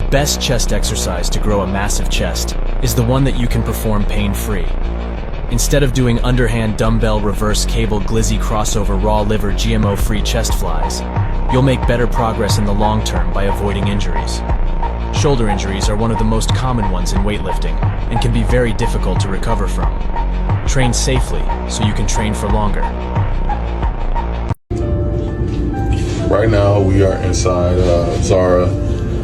best chest exercise to grow a massive chest is the one that you can perform pain-free. Instead of doing underhand dumbbell reverse cable glizzy crossover raw liver GMO-free chest flies, you'll make better progress in the long term by avoiding injuries. Shoulder injuries are one of the most common ones in weightlifting and can be very difficult to recover from. Train safely so you can train for longer. Right now we are inside Zara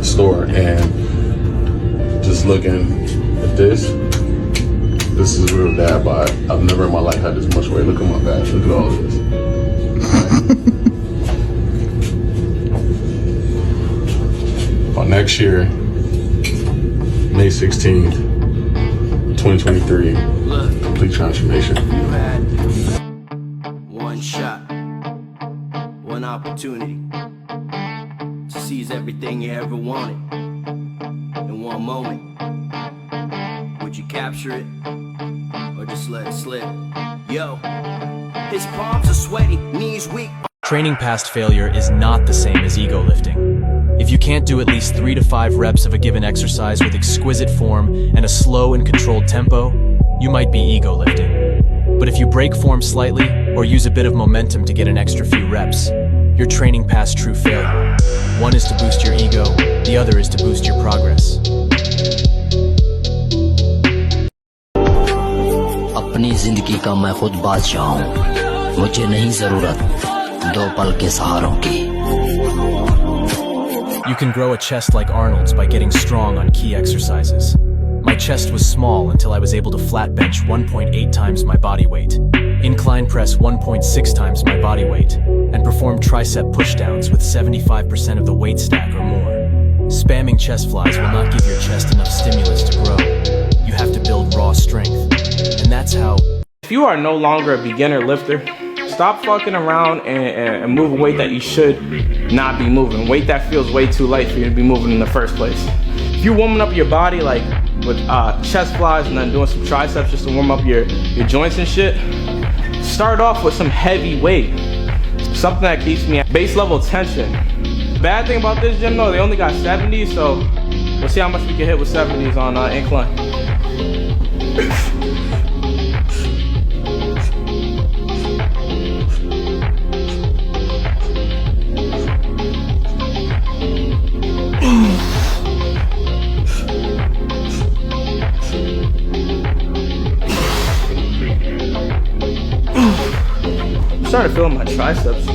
store and just looking at this. This is real dad bod. I've never in my life had this much weight. Look at my back. Look at all this. Next year, May 16th, 2023, complete transformation. You had one shot, one opportunity to seize everything you ever wanted in one moment. Would you capture it or just let it slip? Yo, his palms are sweaty, knees weak. Training past failure is not the same as ego lifting. If you can't do at least 3 to 5 reps of a given exercise with exquisite form and a slow and controlled tempo, you might be ego lifting. But if you break form slightly or use a bit of momentum to get an extra few reps, you're training past true failure. One is to boost your ego, the other is to boost your progress. अपनी जिंदगी का मैं खुद बादशाह हूँ, मुझे नहीं जरूरत दो पल के सहारों की. You can grow a chest like Arnold's by getting strong on key exercises. My chest was small until I was able to flat bench 1.8 times my body weight, incline press 1.6 times my body weight, and perform tricep pushdowns with 75% of the weight stack or more. Spamming chest flies will not give your chest enough stimulus to grow. You have to build raw strength, and that's how... If you are no longer a beginner lifter, stop fucking around and move a weight that you should not be moving. Weight that feels way too light for you to be moving in the first place. If you're warming up your body like with chest flies and then doing some triceps just to warm up your joints and shit, start off with some heavy weight. Something that keeps me at base level tension. Bad thing about this gym though, they only got 70s, so we'll see how much we can hit with 70s on incline. I'm starting to feel my triceps.